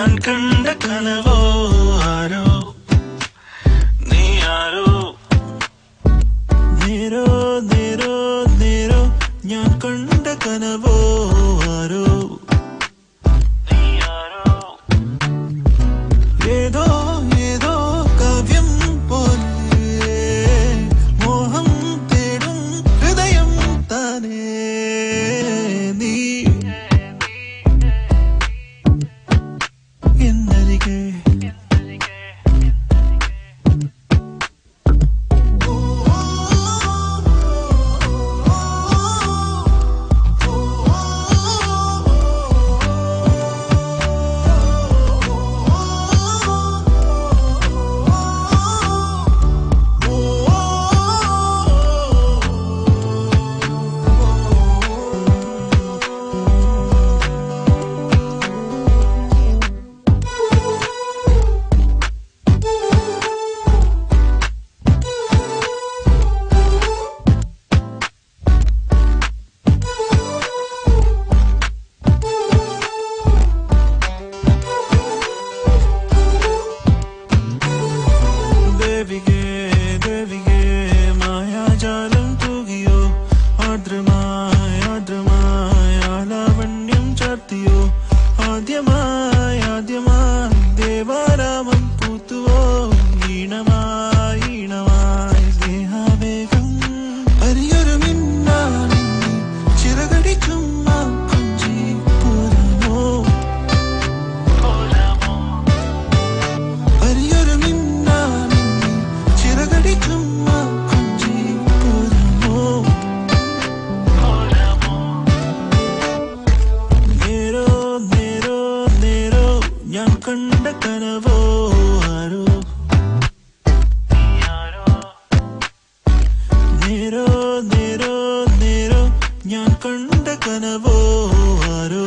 ഞാൻ കണ്ട കനവോ ആരോ നീ ആരോ നേരോ നേരോ നേരോ ഞാൻ കണ്ട കനവോ ആരോ നീ ആരോ ഏതോ ഏതോ കാവ്യം പോലെ മോഹം തേടും ഹൃദയം താനേ നീ എന്നരികെ മായാജാലം തൂകിയോ ആർദ്രമായ ആർദ്രമായ ലാവണ്യം ചാർത്തിയോ ആദ്യമായി ആദ്യമായി ദേവാരാമം പൂത്തുവോ ഈണമായി ഈണമായി സ്നേഹാവേഗം വലിയൊരു മിന്നാമിന്നി ചിറകടിക്കും ആ കൊഞ്ചി പോരാമോ വലിയൊരു മിന്നാമിന്നി ചിറകടിക്കും ഞാൻ കണ്ട കനവോ ആരോ നേരോ നേരോ നേരോ ഞാൻ കണ്ട കനവോ ആരോ